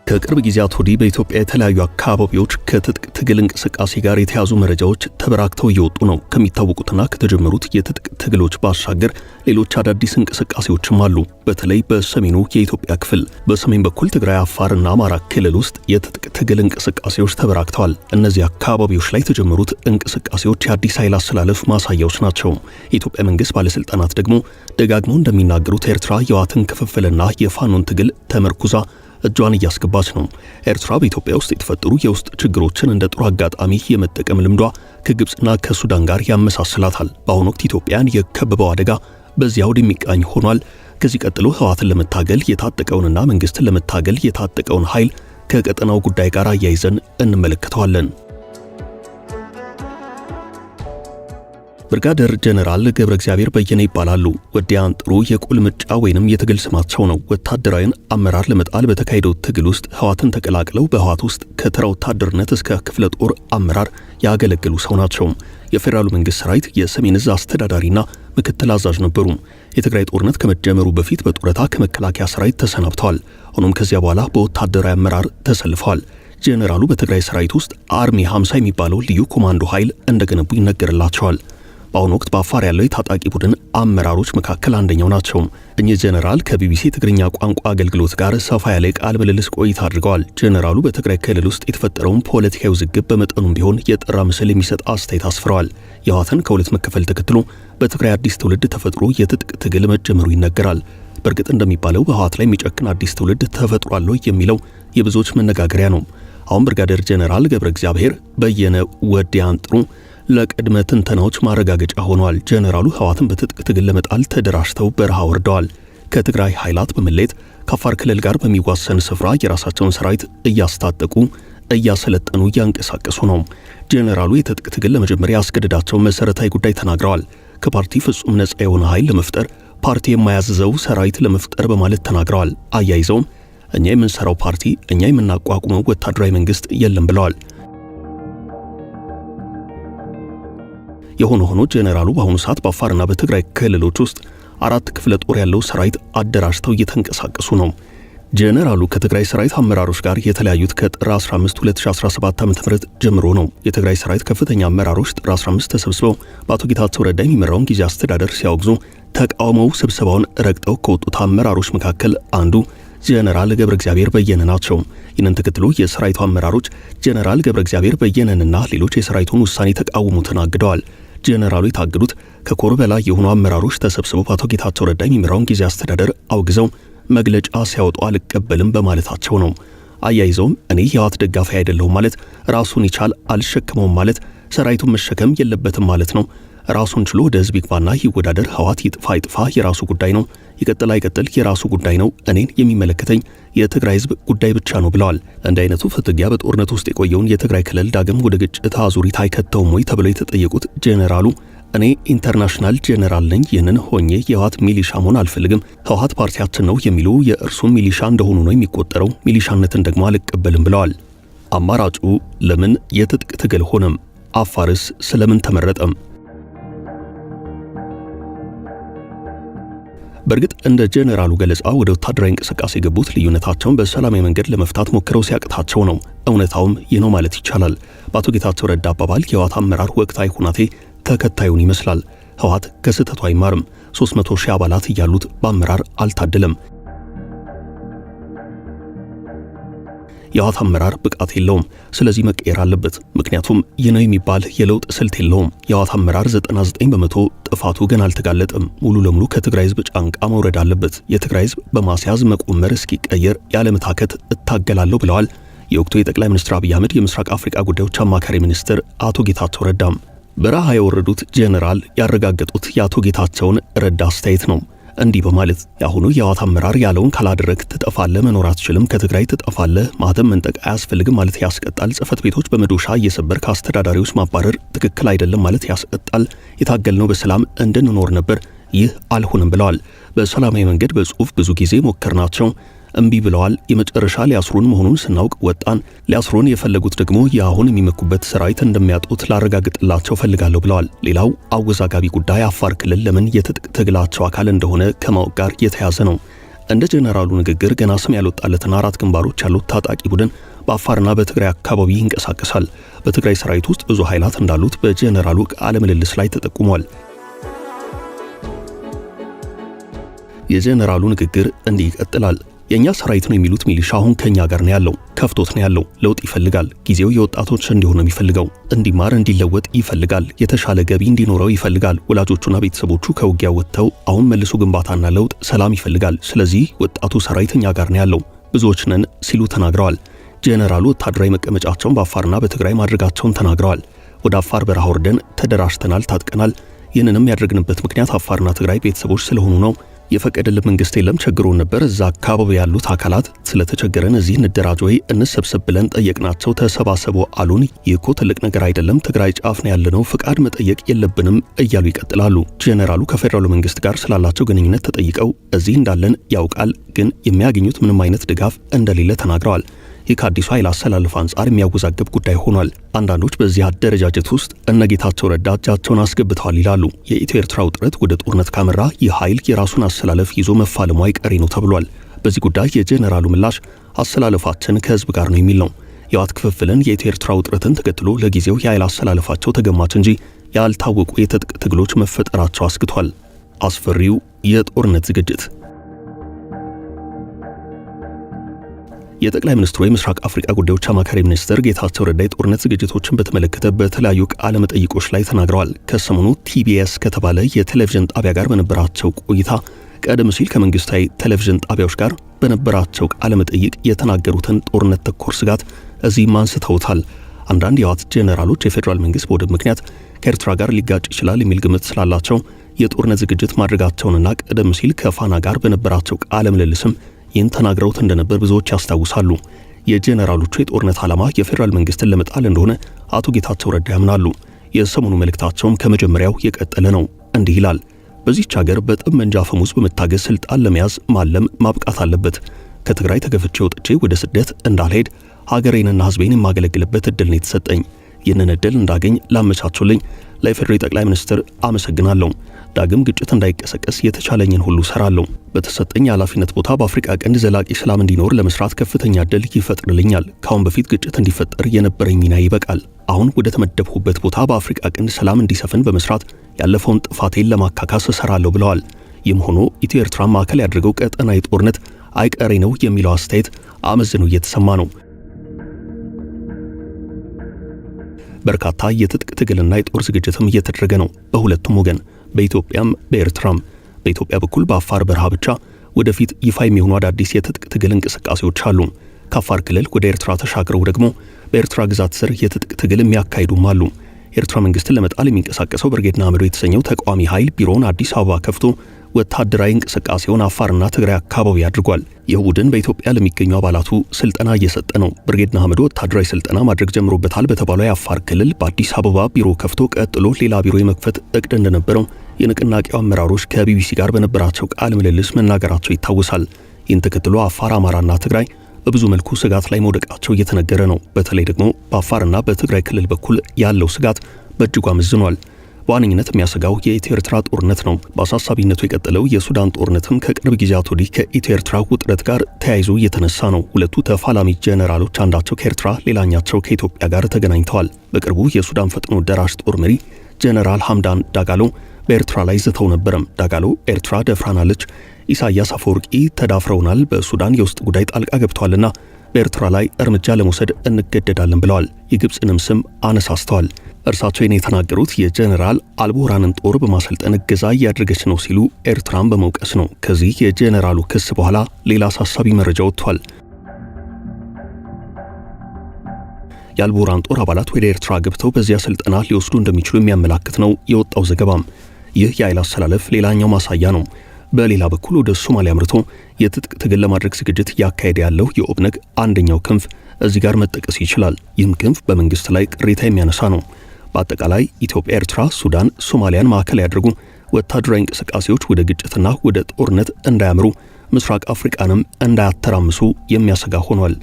ከቅርብ ጊዜያት ወዲህ በኢትዮጵያ የተለያዩ አካባቢዎች ከትጥቅ ትግል እንቅስቃሴ ጋር የተያዙ መረጃዎች ተበራክተው እየወጡ ነው። ከሚታወቁትና ከተጀመሩት የትጥቅ ትግሎች ባሻገር ሌሎች አዳዲስ እንቅስቃሴዎችም አሉ። በተለይ በሰሜኑ የኢትዮጵያ ክፍል በሰሜን በኩል ትግራይ፣ አፋርና አማራ ክልል ውስጥ የትጥቅ ትግል እንቅስቃሴዎች ተበራክተዋል። እነዚህ አካባቢዎች ላይ የተጀመሩት እንቅስቃሴዎች የአዲስ ኃይል አስተላለፍ ማሳያዎች ናቸው። የኢትዮጵያ መንግስት ባለስልጣናት ደግሞ ደጋግመው እንደሚናገሩት ኤርትራ የህወሓትን ክፍፍልና የፋኖን ትግል ተመርኩዛ እጇን እያስገባች ነው። ኤርትራ በኢትዮጵያ ውስጥ የተፈጠሩ የውስጥ ችግሮችን እንደ ጥሩ አጋጣሚ የመጠቀም ልምዷ ከግብጽና ከሱዳን ጋር ያመሳስላታል። በአሁኑ ወቅት ኢትዮጵያን የከበበው አደጋ በዚያው የሚቃኝ ሆኗል። ከዚህ ቀጥሎ ህወሓትን ለመታገል የታጠቀውንና መንግስትን ለመታገል የታጠቀውን ኃይል ከቀጠናው ጉዳይ ጋር አያይዘን እንመለከተዋለን። ብርጋዴር ጀነራል ገብረ እግዚአብሔር በየነ ይባላሉ። ወዲያን ጥሩ የቁልምጫ ወይንም የትግል ስማቸው ነው። ወታደራዊን አመራር ለመጣል በተካሄደው ትግል ውስጥ ህወሓትን ተቀላቅለው በህወሓት ውስጥ ከተራ ወታደርነት እስከ ክፍለ ጦር አመራር ያገለገሉ ሰው ናቸው። የፌዴራሉ መንግስት ሰራዊት የሰሜን ዕዝ አስተዳዳሪና ምክትል አዛዥ ነበሩ። የትግራይ ጦርነት ከመጀመሩ በፊት በጡረታ ከመከላከያ ሰራዊት ተሰናብተዋል። ሆኖም ከዚያ በኋላ በወታደራዊ አመራር ተሰልፈዋል። ጀነራሉ በትግራይ ሰራዊት ውስጥ አርሚ 50 የሚባለው ልዩ ኮማንዶ ኃይል እንደገነቡ ይነገርላቸዋል። በአሁኑ ወቅት በአፋር ያለው የታጣቂ ቡድን አመራሮች መካከል አንደኛው ናቸው። እኚህ ጀነራል ከቢቢሲ ትግርኛ ቋንቋ አገልግሎት ጋር ሰፋ ያለ ቃለ ምልልስ ቆይታ አድርገዋል። ጀነራሉ በትግራይ ክልል ውስጥ የተፈጠረውን ፖለቲካዊ ውዝግብ በመጠኑም ቢሆን የጠራ ምስል የሚሰጥ አስተያየት አስፍረዋል። የህወሓትን ከሁለት መከፈል ተከትሎ በትግራይ አዲስ ትውልድ ተፈጥሮ የትጥቅ ትግል መጀመሩ ይነገራል። በእርግጥ እንደሚባለው በህወሓት ላይ የሚጨክን አዲስ ትውልድ ተፈጥሯል የሚለው የብዙዎች መነጋገሪያ ነው። አሁን ብርጋዴር ጀነራል ገብረ እግዚአብሔር በየነ ወዲያን ጥሩ ለቅድመ ትንተናዎች ማረጋገጫ ሆኗል። ጀነራሉ ህወሓትን በትጥቅ ትግል ለመጣል ተደራጅተው በረሃ ወርደዋል። ከትግራይ ኃይላት በመለየት ከአፋር ክልል ጋር በሚዋሰን ስፍራ የራሳቸውን ሰራዊት እያስታጠቁ እያሰለጠኑ እያንቀሳቀሱ ነው። ጀነራሉ የትጥቅ ትግል ለመጀመሪያ ያስገደዳቸው መሰረታዊ ጉዳይ ተናግረዋል። ከፓርቲ ፍጹም ነጻ የሆነ ኃይል ለመፍጠር ፓርቲ የማያዝዘው ሰራዊት ለመፍጠር በማለት ተናግረዋል። አያይዘውም እኛ የምንሰራው ፓርቲ፣ እኛ የምናቋቁመው ወታደራዊ መንግስት የለም ብለዋል። የሆነ ሆኖ ጀነራሉ በአሁኑ ሰዓት በአፋርና በትግራይ ክልሎች ውስጥ 4 ክፍለ ጦር ያለው ሰራዊት አደራጅተው እየተንቀሳቀሱ ነው። ጀነራሉ ከትግራይ ሰራዊት አመራሮች ጋር የተለያዩት ከጥር 15 2017 ዓ.ም ጀምሮ ነው። የትግራይ ሰራዊት ከፍተኛ አመራሮች ጥር 15 ተሰብስበው በአቶ ጌታቸው ረዳ የሚመራውን ጊዜ አስተዳደር ሲያወግዙ ተቃውመው ስብሰባውን ረግጠው ከወጡት አመራሮች መካከል አንዱ ጀነራል ገብረ እግዚአብሔር በየነ ናቸው። ይህንን ተከትሎ የሰራዊቱ አመራሮች ጀነራል ገብረ እግዚአብሔር በየነንና ሌሎች የሰራዊቱን ውሳኔ ተቃውሙትን አግደዋል። ጀነራሉ የታገዱት ከኮር በላይ የሆኑ አመራሮች ተሰብስበው በአቶ ጌታቸው ረዳ የሚመራውን ጊዜ አስተዳደር አውግዘው መግለጫ ሲያወጡ አልቀበልም በማለታቸው ነው። አያይዘውም እኔ የህወሓት ደጋፊ አይደለሁም ማለት ራሱን ይቻል አልሸከመውም ማለት ሰራዊቱን መሸከም የለበትም ማለት ነው። ራሱን ችሎ ወደ ህዝብ ይግባና ይወዳደር። ህወሓት ይጥፋ ይጥፋ የራሱ ጉዳይ ነው፣ ይቀጥል አይቀጥል የራሱ ጉዳይ ነው። እኔን የሚመለከተኝ የትግራይ ህዝብ ጉዳይ ብቻ ነው ብለዋል። እንደ አይነቱ ፍትጊያ በጦርነት ውስጥ የቆየውን የትግራይ ክልል ዳግም ወደ ግጭት አዙሪት አይከተውም ወይ ተብለው የተጠየቁት ጀነራሉ እኔ ኢንተርናሽናል ጀነራል ነኝ፣ ይህንን ሆኜ የህወሓት ሚሊሻ መሆን አልፈልግም። ህወሓት ፓርቲያችን ነው የሚሉ የእርሱ ሚሊሻ እንደሆኑ ነው የሚቆጠረው፣ ሚሊሻነትን ደግሞ አልቀበልም ብለዋል። አማራጩ ለምን የትጥቅ ትግል ሆነም? አፋርስ ስለምን ተመረጠም? በእርግጥ እንደ ጀነራሉ ገለጻ ወደ ወታደራዊ እንቅስቃሴ የገቡት ልዩነታቸውን በሰላማዊ መንገድ ለመፍታት ሞክረው ሲያቅታቸው ነው። እውነታውም ይህ ነው ማለት ይቻላል። በአቶ ጌታቸው ረዳ አባባል የህወሓት አመራር ወቅታዊ ሁናቴ ተከታዩን ይመስላል። ህወሓት ከስህተቱ አይማርም። 300 ሺህ አባላት እያሉት በአመራር አልታደለም። የህወሓት አመራር ብቃት የለውም። ስለዚህ መቀየር አለበት። ምክንያቱም ይህ ነው የሚባል የለውጥ ስልት የለውም። የህወሓት አመራር 99% ጥፋቱ ገና አልተጋለጠም። ሙሉ ለሙሉ ከትግራይ ህዝብ ጫንቃ መውረድ አለበት። የትግራይ ህዝብ በማስያዝ መቆመር እስኪቀየር ያለመታከት እታገላለሁ ብለዋል የወቅቱ የጠቅላይ ሚኒስትር አብይ አህመድ የምስራቅ አፍሪካ ጉዳዮች አማካሪ ሚኒስትር አቶ ጌታቸው ረዳም። በረሃ የወረዱት ጀነራል ያረጋገጡት የአቶ ጌታቸውን ረዳ አስተያየት ነው። እንዲህ በማለት ያሁኑ የህወሓት አመራር ያለውን ካላደረግ ትጠፋለህ፣ መኖር አትችልም፣ ከትግራይ ትጠፋለህ፣ ማተም መንጠቅ አያስፈልግም ማለት ያስቀጣል፣ ጽፈት ቤቶች በመዶሻ እየሰበር ከአስተዳዳሪዎች ማባረር ትክክል አይደለም ማለት ያስቀጣል፣ የታገልነው በሰላም እንድንኖር ነበር፣ ይህ አልሆነም ብለዋል። በሰላማዊ መንገድ በጽሁፍ ብዙ ጊዜ ሞከርናቸው፣ እምቢ ብለዋል። የመጨረሻ ሊያስሩን መሆኑን ስናውቅ ወጣን። ሊያስሩን የፈለጉት ደግሞ የአሁን የሚመኩበት ሰራዊት እንደሚያጡት ላረጋግጥላቸው ፈልጋለሁ ብለዋል። ሌላው አወዛጋቢ ጉዳይ አፋር ክልል ለምን የትጥቅ ትግላቸው አካል እንደሆነ ከማወቅ ጋር የተያዘ ነው። እንደ ጀነራሉ ንግግር ገና ስም ያልወጣለትና 4 ግንባሮች ያሉት ታጣቂ ቡድን በአፋርና በትግራይ አካባቢ ይንቀሳቀሳል። በትግራይ ሰራዊት ውስጥ ብዙ ኃይላት እንዳሉት በጀነራሉ ቃለ ምልልስ ላይ ተጠቁሟል። የጀነራሉ ንግግር እንዲህ ይቀጥላል። የኛ ሰራዊት ነው የሚሉት ሚሊሻ አሁን ከኛ ጋር ነው ያለው። ከፍቶት ነው ያለው። ለውጥ ይፈልጋል። ጊዜው የወጣቶች እንዲሆን ነው የሚፈልገው። እንዲማር፣ እንዲለወጥ ይፈልጋል። የተሻለ ገቢ እንዲኖረው ይፈልጋል። ወላጆቹና ቤተሰቦቹ ከውጊያ ወጥተው አሁን መልሶ ግንባታና ለውጥ፣ ሰላም ይፈልጋል። ስለዚህ ወጣቱ ሰራዊት እኛ ጋር ነው ያለው። ብዙዎች ነን ሲሉ ተናግረዋል። ጀነራሉ ወታደራዊ መቀመጫቸውን በአፋርና በትግራይ ማድረጋቸውን ተናግረዋል። ወደ አፋር በረሃ ወርደን ተደራጅተናል፣ ታጥቀናል። ይህንንም ያደረግንበት ምክንያት አፋርና ትግራይ ቤተሰቦች ስለሆኑ ነው። የፈቀደልን መንግስት የለም፣ ቸግሮን ነበር። እዛ አካባቢ ያሉት አካላት ስለተቸገረን እዚህ እንደራጅ ወይ እንሰብሰብ ብለን ጠየቅናቸው። ተሰባሰቡ አሉን። ይህ እኮ ትልቅ ነገር አይደለም፣ ትግራይ ጫፍ ነው ያለነው፣ ፍቃድ መጠየቅ የለብንም እያሉ ይቀጥላሉ። ጀነራሉ ከፌደራሉ መንግስት ጋር ስላላቸው ግንኙነት ተጠይቀው እዚህ እንዳለን ያውቃል፣ ግን የሚያገኙት ምንም አይነት ድጋፍ እንደሌለ ተናግረዋል። ይህ ከአዲሱ ኃይል አሰላለፍ አንጻር የሚያወዛግብ ጉዳይ ሆኗል። አንዳንዶች በዚህ አደረጃጀት ውስጥ እነ ጌታቸው ረዳ እጃቸውን አስገብተዋል ይላሉ። የኢትዮ ኤርትራ ውጥረት ወደ ጦርነት ካመራ ይህ ኃይል የራሱን አሰላለፍ ይዞ መፋለሙ አይቀሬ ነው ተብሏል። በዚህ ጉዳይ የጀነራሉ ምላሽ አሰላለፋችን ከህዝብ ጋር ነው የሚል ነው። የህወሓት ክፍፍልን፣ የኢትዮ ኤርትራ ውጥረትን ተከትሎ ለጊዜው የኃይል አሰላለፋቸው ተገማች እንጂ ያልታወቁ የትጥቅ ትግሎች መፈጠራቸው አስግቷል። አስፈሪው የጦርነት ዝግጅት የጠቅላይ ሚኒስትሩ የምስራቅ አፍሪካ ጉዳዮች አማካሪ ሚኒስትር ጌታቸው ረዳ የጦርነት ዝግጅቶችን በተመለከተ በተለያዩ ቃለ መጠይቆች ላይ ተናግረዋል። ከሰሞኑ ቲቢኤስ ከተባለ የቴሌቪዥን ጣቢያ ጋር በነበራቸው ቆይታ ቀደም ሲል ከመንግስታዊ ቴሌቪዥን ጣቢያዎች ጋር በነበራቸው ቃለ መጠይቅ የተናገሩትን ጦርነት ተኮር ስጋት እዚህም አንስተውታል። አንዳንድ የህወሓት ጄኔራሎች የፌዴራል መንግስት በወደብ ምክንያት ከኤርትራ ጋር ሊጋጭ ይችላል የሚል ግምት ስላላቸው የጦርነት ዝግጅት ማድረጋቸውንና ቀደም ሲል ከፋና ጋር በነበራቸው ቃለ ምልልስም ይህን ተናግረውት እንደነበር ብዙዎች ያስታውሳሉ። የጄኔራሎቹ የጦርነት ዓላማ የፌዴራል መንግስትን ለመጣል እንደሆነ አቶ ጌታቸው ረዳ ያምናሉ። የሰሞኑ መልእክታቸውም ከመጀመሪያው የቀጠለ ነው። እንዲህ ይላል። በዚህች ሀገር በጠመንጃ አፈሙዝ በመታገዝ ስልጣን ለመያዝ ማለም ማብቃት አለበት። ከትግራይ ተገፍቼ ወጥቼ ወደ ስደት እንዳልሄድ ሀገሬንና ህዝቤን የማገለግልበት እድል ነው የተሰጠኝ። ይህንን እድል እንዳገኝ ላመቻቹልኝ ለኢፌዴሪ ጠቅላይ ሚኒስትር አመሰግናለሁ። ዳግም ግጭት እንዳይቀሰቀስ የተቻለኝን ሁሉ ሰራለሁ። በተሰጠኝ ኃላፊነት ቦታ በአፍሪካ ቀንድ ዘላቂ ሰላም እንዲኖር ለመስራት ከፍተኛ እድል ይፈጥርልኛል። ካሁን በፊት ግጭት እንዲፈጠር የነበረኝ ሚና ይበቃል። አሁን ወደ ተመደብኩበት ቦታ በአፍሪካ ቀንድ ሰላም እንዲሰፍን በመስራት ያለፈውን ጥፋቴን ለማካካስ እሰራለሁ ብለዋል። ይህም ሆኖ ኢትዮ ኤርትራ ማዕከል ያደረገው ቀጠናዊ ጦርነት አይቀሬ ነው የሚለው አስተያየት አመዝኖ እየተሰማ ነው። በርካታ የትጥቅ ትግልና የጦር ዝግጅትም እየተደረገ ነው በሁለቱም ወገን በኢትዮጵያም በኤርትራም። በኢትዮጵያ በኩል በአፋር በረሃ ብቻ ወደፊት ይፋ የሚሆኑ አዳዲስ የትጥቅ ትግል እንቅስቃሴዎች አሉ። ከአፋር ክልል ወደ ኤርትራ ተሻግረው ደግሞ በኤርትራ ግዛት ስር የትጥቅ ትግል የሚያካሂዱም አሉ። የኤርትራ መንግስትን ለመጣል የሚንቀሳቀሰው ብርጌድ ንሓመዱ የተሰኘው ተቃዋሚ ኃይል ቢሮውን አዲስ አበባ ከፍቶ ወታደራዊ እንቅስቃሴውን አፋርና ትግራይ አካባቢ አድርጓል። ይህ ቡድን በኢትዮጵያ ለሚገኙ አባላቱ ስልጠና እየሰጠ ነው። ብርጌድ ንሓመዱ ወታደራዊ ስልጠና ማድረግ ጀምሮበታል በተባለው የአፋር ክልል በአዲስ አበባ ቢሮ ከፍቶ ቀጥሎ ሌላ ቢሮ የመክፈት እቅድ እንደነበረው የንቅናቄው አመራሮች ከቢቢሲ ጋር በነበራቸው ቃለ ምልልስ መናገራቸው ይታወሳል። ይህን ተከትሎ አፋር፣ አማራና ትግራይ በብዙ መልኩ ስጋት ላይ መውደቃቸው እየተነገረ ነው። በተለይ ደግሞ በአፋርና በትግራይ ክልል በኩል ያለው ስጋት በእጅጉ አመዝኗል። በዋነኝነት የሚያሰጋው የኢትዮ ኤርትራ ጦርነት ነው። በአሳሳቢነቱ የቀጠለው የሱዳን ጦርነትም ከቅርብ ጊዜያት ወዲህ ከኢትዮ ኤርትራ ውጥረት ጋር ተያይዞ እየተነሳ ነው። ሁለቱ ተፋላሚ ጄኔራሎች አንዳቸው ከኤርትራ ሌላኛቸው ከኢትዮጵያ ጋር ተገናኝተዋል። በቅርቡ የሱዳን ፈጥኖ ደራሽ ጦር መሪ ጄኔራል ሐምዳን ዳጋሎ በኤርትራ ላይ ዝተው ነበረም። ዳጋሎ ኤርትራ ደፍራናለች፣ ኢሳያስ አፈወርቂ ተዳፍረውናል፣ በሱዳን የውስጥ ጉዳይ ጣልቃ ገብተዋልና በኤርትራ ላይ እርምጃ ለመውሰድ እንገደዳለን ብለዋል። የግብፅንም ስም አነሳስተዋል። እርሳቸው የተናገሩት የጄኔራል አልቡርሃንን ጦር በማሰልጠን እገዛ እያደረገች ነው ሲሉ ኤርትራን በመውቀስ ነው። ከዚህ የጄኔራሉ ክስ በኋላ ሌላ አሳሳቢ መረጃ ወጥቷል። የአልቡርሃን ጦር አባላት ወደ ኤርትራ ገብተው በዚያ ስልጠና ሊወስዱ እንደሚችሉ የሚያመላክት ነው የወጣው ዘገባም። ይህ የኃይል አሰላለፍ ሌላኛው ማሳያ ነው። በሌላ በኩል ወደ ሶማሊያ አምርቶ የትጥቅ ትግል ለማድረግ ዝግጅት እያካሄደ ያለው የኦብነግ አንደኛው ክንፍ እዚህ ጋር መጠቀስ ይችላል። ይህም ክንፍ በመንግስት ላይ ቅሬታ የሚያነሳ ነው። በአጠቃላይ ኢትዮጵያ፣ ኤርትራ፣ ሱዳን፣ ሶማሊያን ማዕከል ያደርጉ ወታደራዊ እንቅስቃሴዎች ወደ ግጭትና ወደ ጦርነት እንዳያምሩ ምስራቅ አፍሪካንም እንዳያተራምሱ የሚያሰጋ ሆኗል።